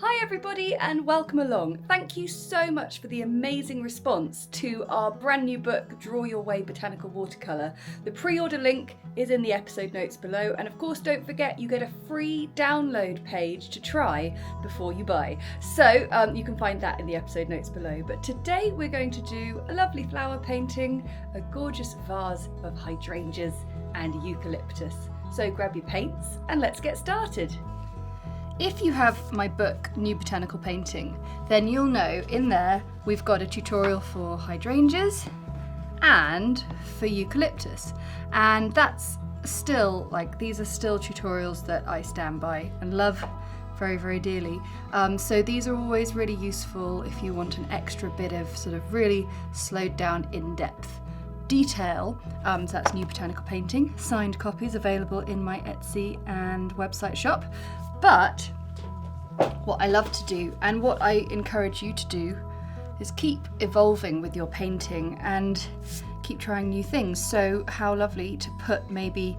Hi everybody and welcome along. Thank you so much for the amazing response to our brand new book, Draw Your Way Botanical Watercolour. The pre-order link is in the episode notes below, and of course don't forget you get a free download page to try before you buy. So you can find that in the episode notes below. But today we're going to do a lovely flower painting, a gorgeous vase of hydrangeas and eucalyptus. So grab your paints and let's get started. If you have my book, New Botanical Painting, then you'll know in there we've got a tutorial for hydrangeas and for eucalyptus. And that's still, these are still tutorials that I stand by and love very, very dearly. So these are always really useful if you want an extra bit of sort of really slowed down in-depth detail. So that's New Botanical Painting. Signed copies available in my Etsy and website shop. But what I love to do, and what I encourage you to do, is keep evolving with your painting and keep trying new things. So how lovely to put maybe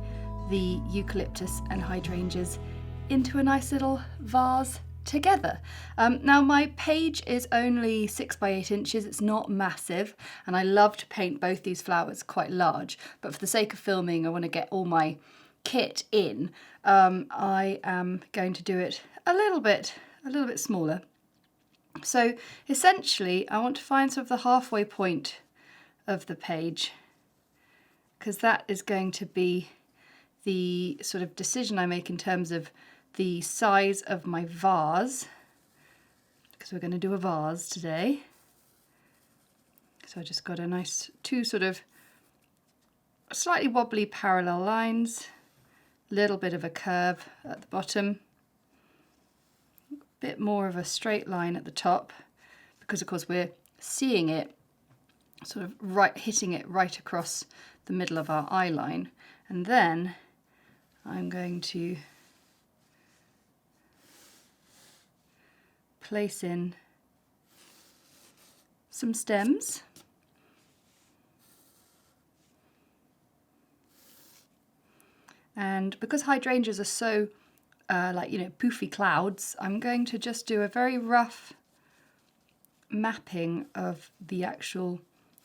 the eucalyptus and hydrangeas into a nice little vase together. Now my page is only 6 by 8 inches, it's not massive, and I love to paint both these flowers quite large, but for the sake of filming I want to get all my kit in. I am going to do it a little bit smaller. So essentially I want to find sort of the halfway point of the page, because that is going to be the sort of decision I make in terms of the size of my vase, because we're going to do a vase today. So I just got a nice two sort of slightly wobbly parallel lines, little bit of a curve at the bottom, a bit more of a straight line at the top, because of course we're seeing it sort of hitting it right across the middle of our eye line. And then I'm going to place in some stems. And because hydrangeas are so poofy clouds, I'm going to just do a very rough mapping of the actual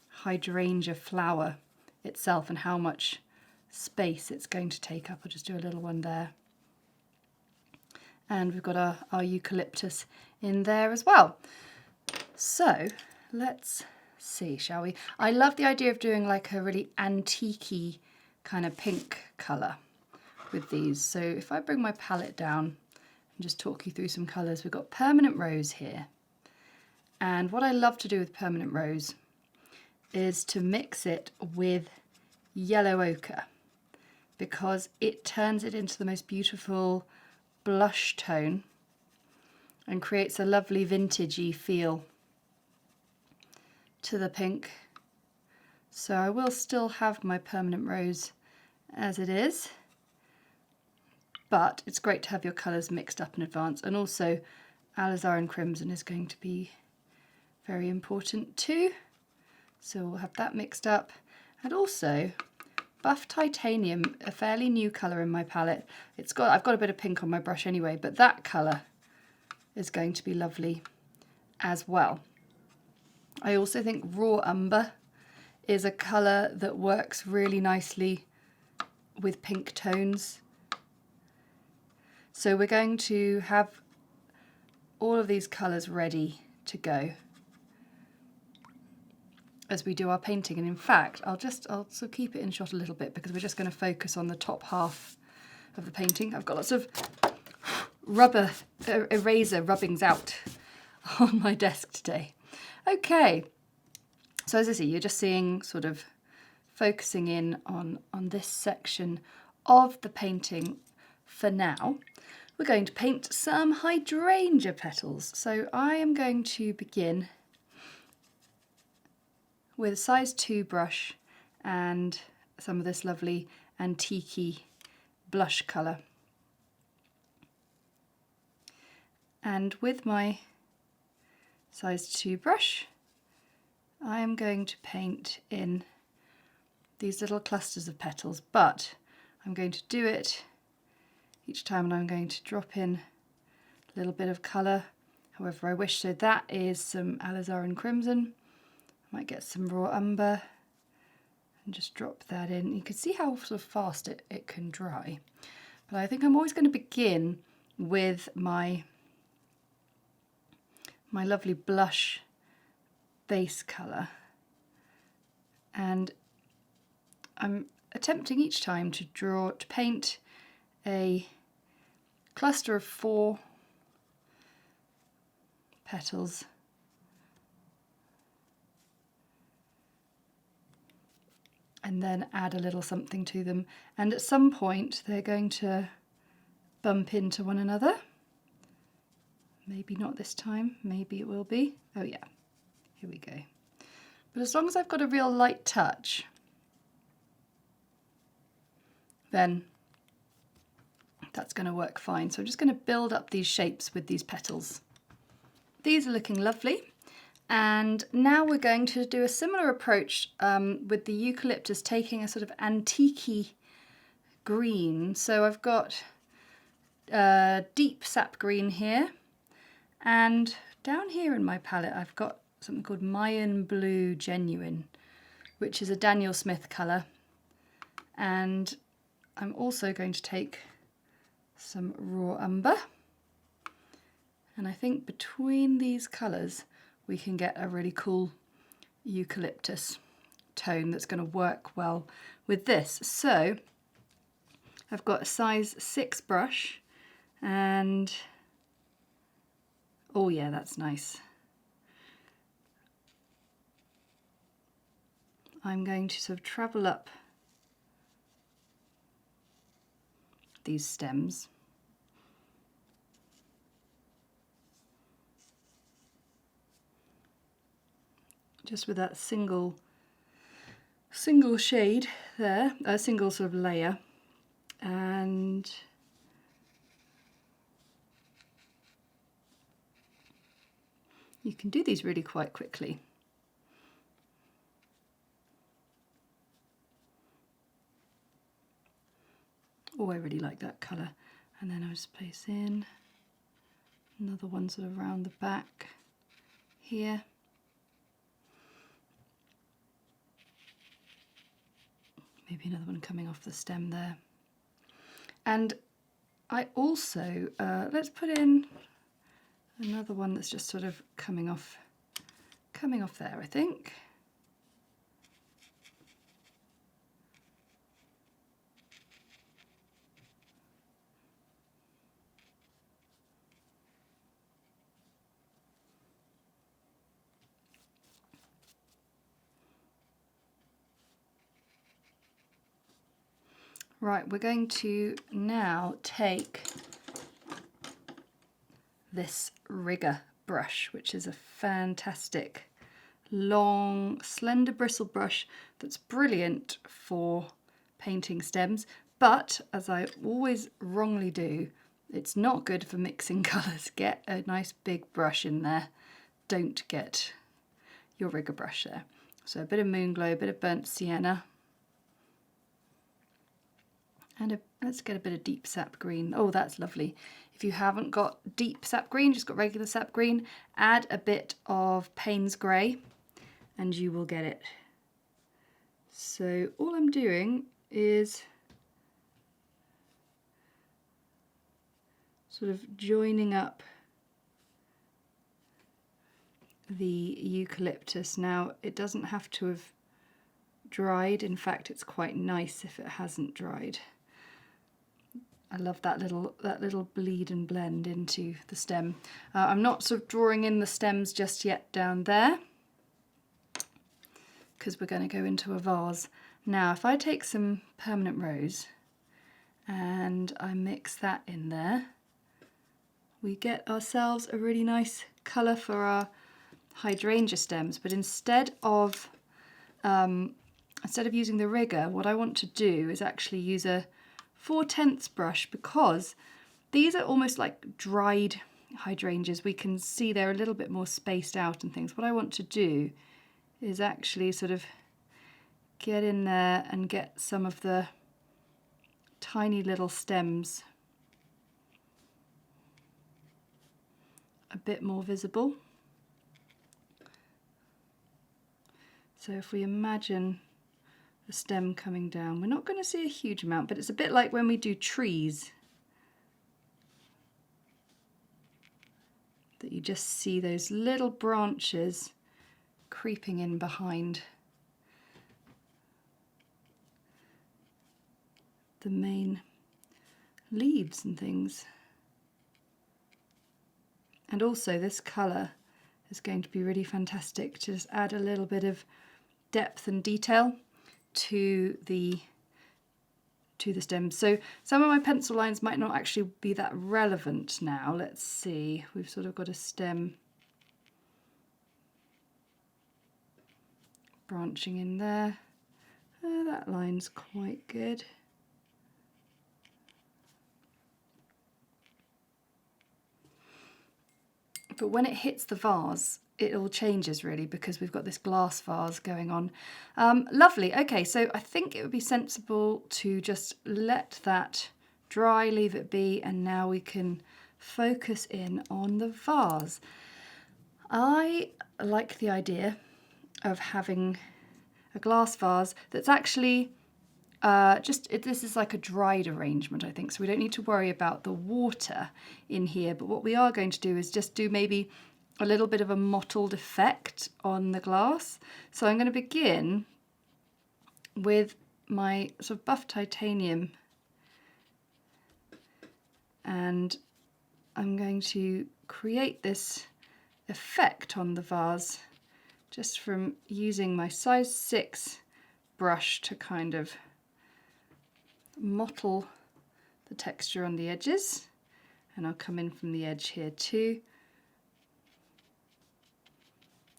hydrangea flower itself and how much space it's going to take up. I'll just do a little one there. And we've got our eucalyptus in there as well. So let's see, shall we? I love the idea of doing like a really antique-y kind of pink colour with these. So if I bring my palette down and just talk you through some colours, we've got permanent rose here. And what I love to do with permanent rose is to mix it with yellow ochre, because it turns it into the most beautiful blush tone and creates a lovely vintagey feel to the pink. So I will still have my permanent rose as it is, but it's great to have your colours mixed up in advance. And also alizarin crimson is going to be very important too. So we'll have that mixed up. And also buff titanium, a fairly new colour in my palette. I've got a bit of pink on my brush anyway, but that colour is going to be lovely as well. I also think raw umber is a colour that works really nicely with pink tones. So we're going to have all of these colours ready to go as we do our painting. And in fact, I'll sort of keep it in shot a little bit, because we're just going to focus on the top half of the painting. I've got lots of rubber eraser rubbings out on my desk today. Okay, so as I say, you're just seeing sort of focusing in on this section of the painting for now. We're going to paint some hydrangea petals. So I am going to begin with a size 2 brush and some of this lovely antique-y blush colour. And with my size 2 brush, I am going to paint in these little clusters of petals, but I'm going to do it each time, and I'm going to drop in a little bit of colour however I wish. So that is some alizarin crimson. I might get some raw umber and just drop that in. You can see how sort of fast it can dry. But I think I'm always going to begin with my lovely blush base colour, and I'm attempting each time to paint a cluster of 4 petals, and then add a little something to them, and at some point they're going to bump into one another. Maybe not this time, maybe it will be. Oh yeah, here we go. But as long as I've got a real light touch, then that's going to work fine. So I'm just going to build up these shapes with these petals. These are looking lovely. And now we're going to do a similar approach with the eucalyptus, taking a sort of antique-y green. So I've got deep sap green here, and down here in my palette I've got something called Mayan Blue Genuine, which is a Daniel Smith colour. And I'm also going to take some raw umber, and I think between these colours we can get a really cool eucalyptus tone that's going to work well with this. So I've got a size 6 brush, and oh yeah, that's nice. I'm going to sort of travel up these stems. Just with that single shade there, a single sort of layer, and you can do these really quite quickly. Oh, I really like that colour. And then I'll just place in another one sort of around the back here. Maybe another one coming off the stem there. And I also, let's put in another one that's just sort of coming off there, I think. Right, we're going to now take this rigger brush, which is a fantastic long slender bristle brush that's brilliant for painting stems, but as I always wrongly do, it's not good for mixing colours. Get a nice big brush in there, don't get your rigger brush there. So a bit of Moonglow, a bit of burnt sienna, and let's get a bit of deep sap green. Oh, that's lovely. If you haven't got deep sap green, just got regular sap green, add a bit of Paynes Grey and you will get it. So all I'm doing is sort of joining up the eucalyptus. Now, it doesn't have to have dried. In fact, it's quite nice if it hasn't dried. I love that little bleed and blend into the stem. I'm not sort of drawing in the stems just yet down there, because we're going to go into a vase. Now, if I take some permanent rose and I mix that in there, we get ourselves a really nice colour for our hydrangea stems. But instead of using the rigger, what I want to do is actually use a 4/10 brush, because these are almost like dried hydrangeas. We can see they're a little bit more spaced out and things. What I want to do is actually sort of get in there and get some of the tiny little stems a bit more visible. So if we imagine the stem coming down, we're not going to see a huge amount, but it's a bit like when we do trees, that you just see those little branches creeping in behind the main leaves and things. And also this colour is going to be really fantastic to just add a little bit of depth and detail to the stem. So some of my pencil lines might not actually be that relevant now. Let's see, we've sort of got a stem branching in there. That line's quite good. But when it hits the vase, it all changes really, because we've got this glass vase going on. Lovely. Okay, so I think it would be sensible to just let that dry, leave it be, and now we can focus in on the vase. I like the idea of having a glass vase that's actually this is like a dried arrangement, I think, so we don't need to worry about the water in here, but what we are going to do is just do maybe a little bit of a mottled effect on the glass. So I'm going to begin with my sort of buff titanium, and I'm going to create this effect on the vase just from using my size 6 brush to kind of mottle the texture on the edges, and I'll come in from the edge here too.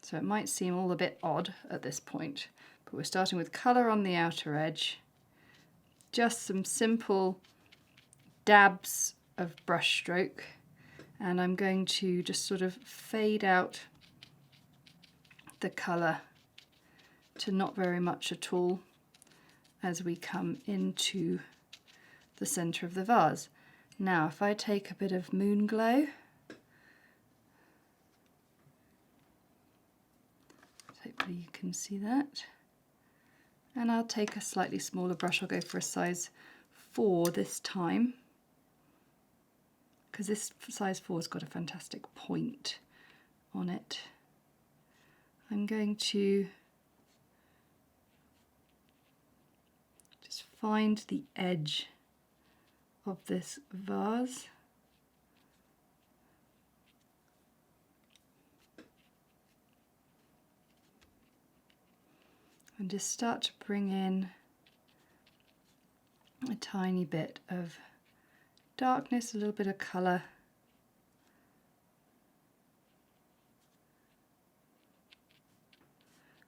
So it might seem all a bit odd at this point, but we're starting with colour on the outer edge, just some simple dabs of brush stroke, and I'm going to just sort of fade out the colour to not very much at all as we come into the centre of the vase. Now if I take a bit of Moon Glow, hopefully you can see that, and I'll take a slightly smaller brush. I'll go for a size 4 this time, because this size 4 has got a fantastic point on it. I'm going to just find the edge of this vase. And just start to bring in a tiny bit of darkness, a little bit of colour.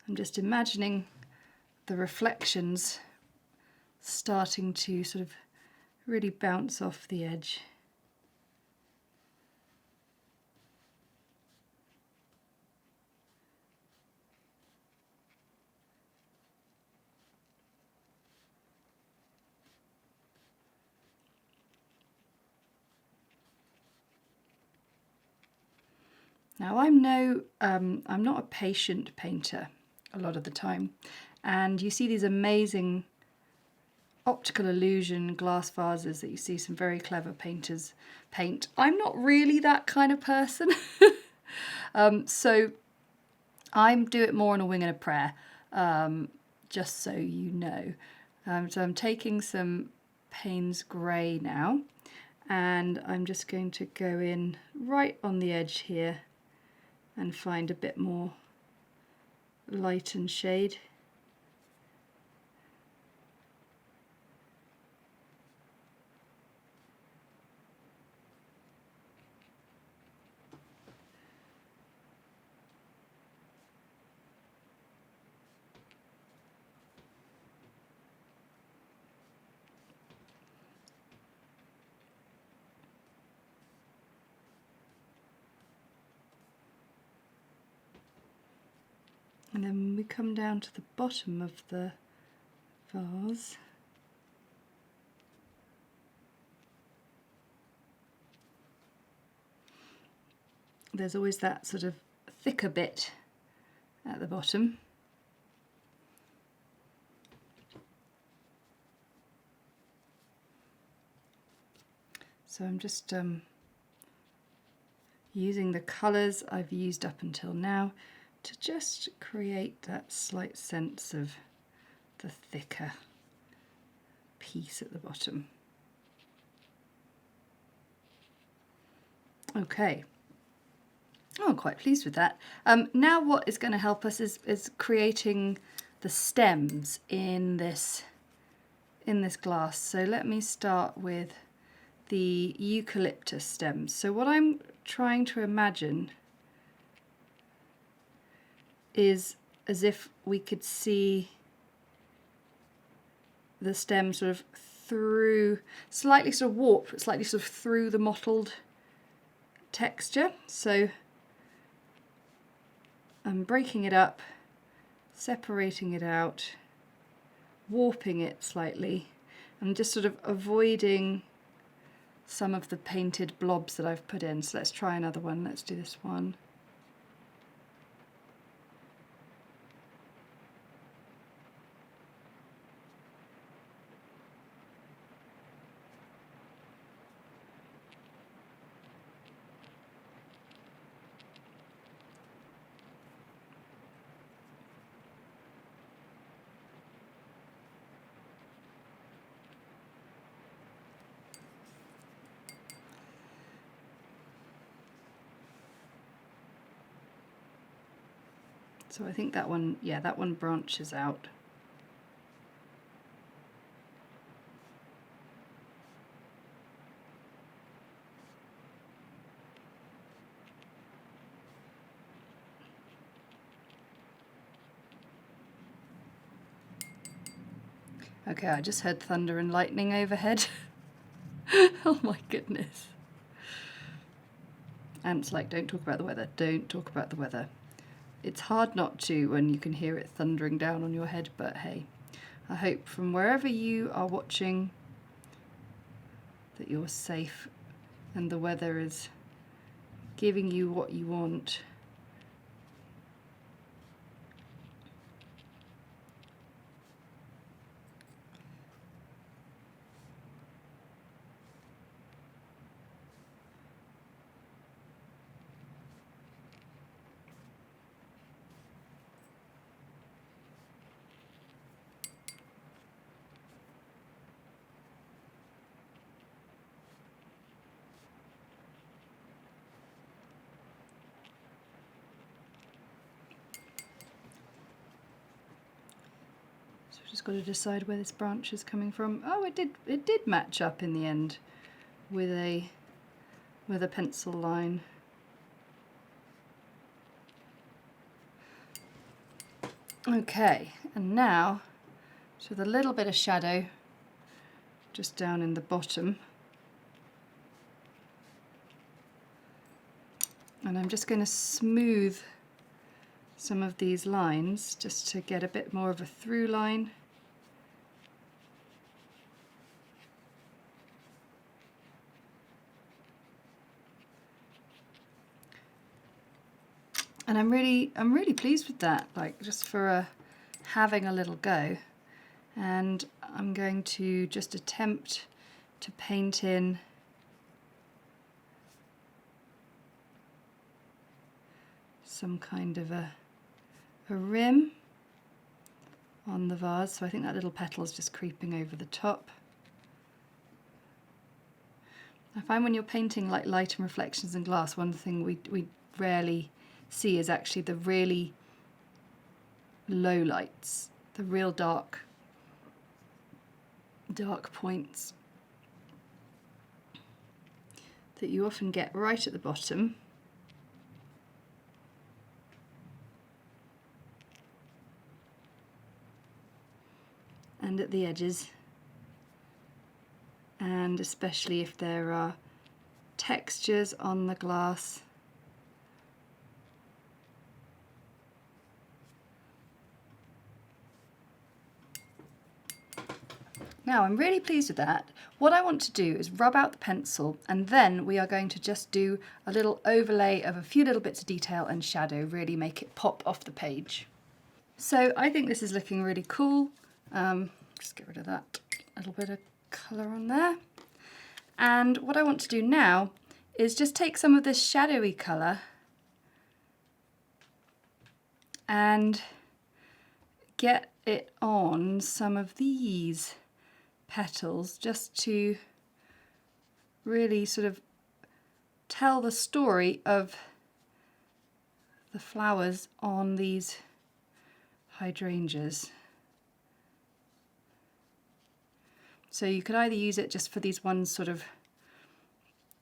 I'm just imagining the reflections starting to sort of really bounce off the edge. Now I'm not a patient painter a lot of the time, and you see these amazing optical illusion glass vases that you see some very clever painters paint. I'm not really that kind of person, so I do it more on a wing and a prayer, just so you know. So I'm taking some Paynes Grey now, and I'm just going to go in right on the edge here and find a bit more light and shade. And then when we come down to the bottom of the vase, there's always that sort of thicker bit at the bottom. So I'm just using the colours I've used up until now to just create that slight sense of the thicker piece at the bottom. Okay, oh, I'm quite pleased with that. Now what is going to help us is creating the stems in this glass. So let me start with the eucalyptus stems. So what I'm trying to imagine is as if we could see the stem sort of through, slightly sort of warped, slightly sort of through the mottled texture. So I'm breaking it up, separating it out, warping it slightly, and just sort of avoiding some of the painted blobs that I've put in. So let's try another one. Let's do this one. So I think that one, yeah, that one branches out. Okay, I just heard thunder and lightning overhead. Oh my goodness. And it's like, don't talk about the weather, don't talk about the weather. It's hard not to when you can hear it thundering down on your head, but hey, I hope from wherever you are watching that you're safe and the weather is giving you what you want. Just got to decide where this branch is coming from. Oh, it did match up in the end with a pencil line. Okay, and now just with a little bit of shadow just down in the bottom, and I'm just going to smooth some of these lines just to get a bit more of a through line. And I'm really pleased with that, like just for having a little go. And I'm going to just attempt to paint in some kind of a rim on the vase. So I think that little petal is just creeping over the top. I find when you're painting like light and reflections in glass, one thing we rarely see is actually the really low lights, the real dark points that you often get right at the bottom. And at the edges, and especially if there are textures on the glass. Now I'm really pleased with that. What I want to do is rub out the pencil, and then we are going to just do a little overlay of a few little bits of detail and shadow, really make it pop off the page. So I think this is looking really cool. Just get rid of that little bit of colour on there. And what I want to do now is just take some of this shadowy colour and get it on some of these petals, just to really sort of tell the story of the flowers on these hydrangeas. So you could either use it just for these ones sort of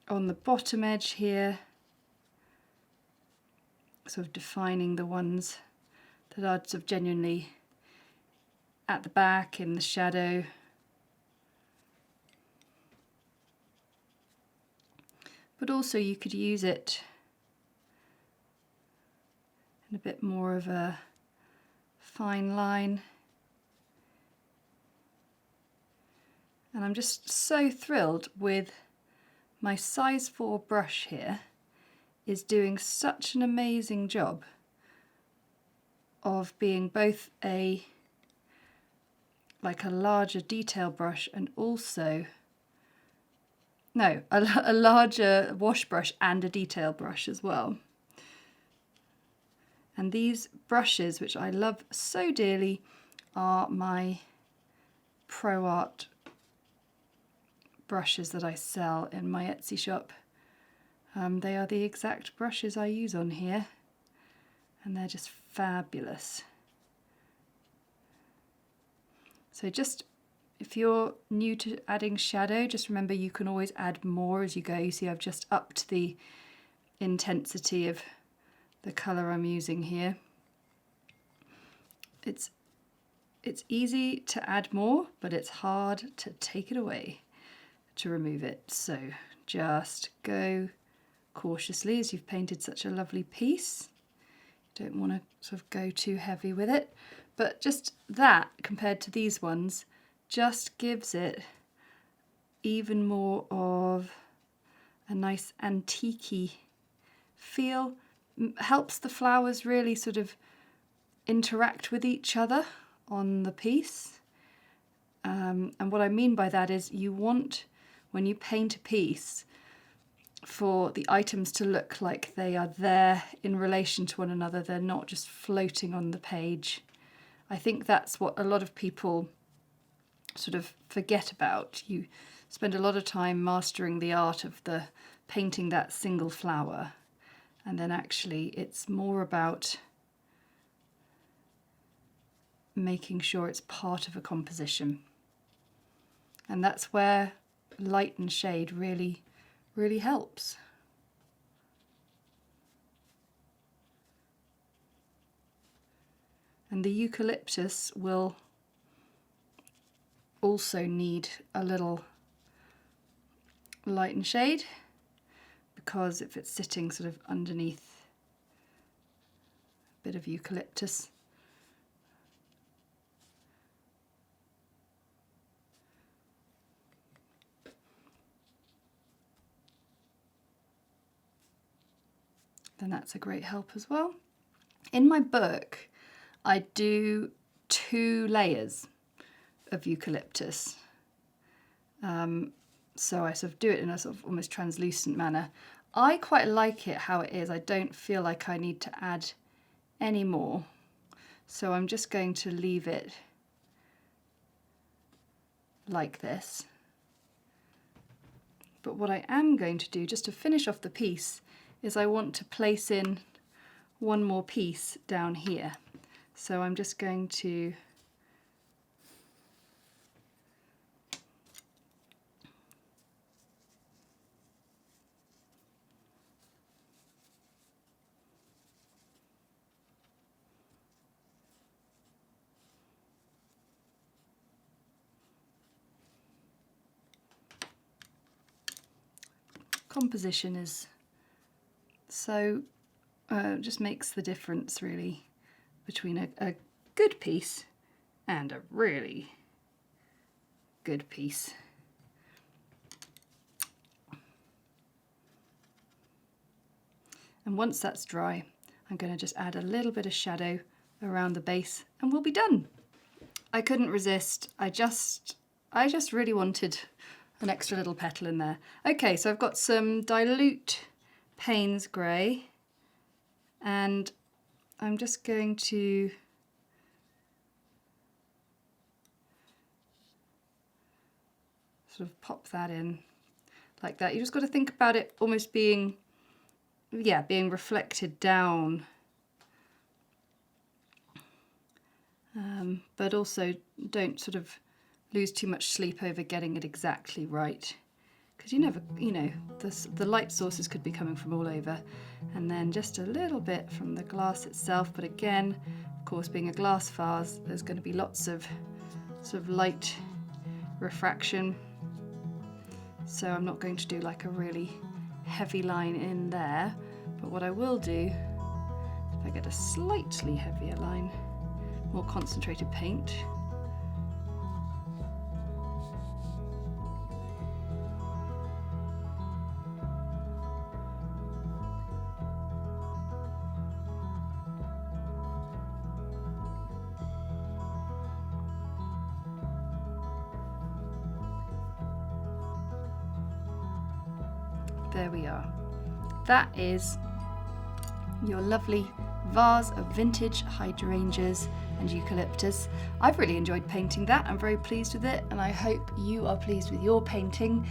on the bottom edge here, sort of defining the ones that are sort of genuinely at the back in the shadow. But also you could use it in a bit more of a fine line. And I'm just so thrilled with my size 4 brush here. Is doing such an amazing job of being both a larger detail brush and also a larger wash brush and a detail brush as well. And these brushes, which I love so dearly, are my Pro Art brushes that I sell in my Etsy shop. They are the exact brushes I use on here, and they're just fabulous. So just, if you're new to adding shadow, just remember you can always add more as you go. You see I've just upped the intensity of the colour I'm using here. It's easy to add more, but it's hard to take it away, to remove it. So just go cautiously as you've painted such a lovely piece. You don't want to sort of go too heavy with it, but just that compared to these ones just gives it even more of a nice antique-y feel. Helps the flowers really sort of interact with each other on the piece. And what I mean by that is you want, when you paint a piece, for the items to look like they are there in relation to one another. They're not just floating on the page. I think that's what a lot of people sort of forget about. You spend a lot of time mastering the art of the painting that single flower, and then actually it's more about making sure it's part of a composition. And that's where light and shade really helps. And the eucalyptus will also need a little light and shade, because if it's sitting sort of underneath a bit of eucalyptus, then that's a great help as well. In my book, I do 2 layers of eucalyptus. So I sort of do it in a sort of almost translucent manner. I quite like it how it is. I don't feel like I need to add any more. So I'm just going to leave it like this. But what I am going to do, just to finish off the piece, is I want to place in one more piece down here. So I'm just going to composition is so just makes the difference really between a good piece and a really good piece. And once that's dry, I'm going to just add a little bit of shadow around the base and we'll be done. I couldn't resist. I just really wanted an extra little petal in there. Okay, so I've got some dilute Paynes Grey and I'm just going to sort of pop that in like that. You just got to think about it almost being, yeah, being reflected down. But also don't sort of lose too much sleep over getting it exactly right, because you never, you know, the light sources could be coming from all over. And then just a little bit from the glass itself, but again, of course, being a glass vase, there's going to be lots of sort of light refraction, so I'm not going to do like a really heavy line in there, but what I will do, if I get a slightly heavier line, more concentrated paint, there we are. That is your lovely vase of vintage hydrangeas and eucalyptus. I've really enjoyed painting that. I'm very pleased with it, and I hope you are pleased with your painting.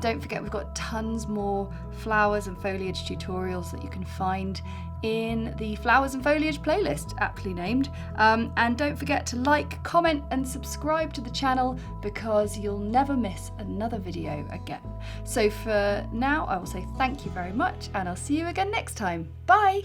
Don't forget, we've got tons more flowers and foliage tutorials that you can find in the flowers and foliage playlist, aptly named. And don't forget to like, comment and subscribe to the channel, because you'll never miss another video again. So for now, I will say thank you very much, and I'll see you again next time. Bye!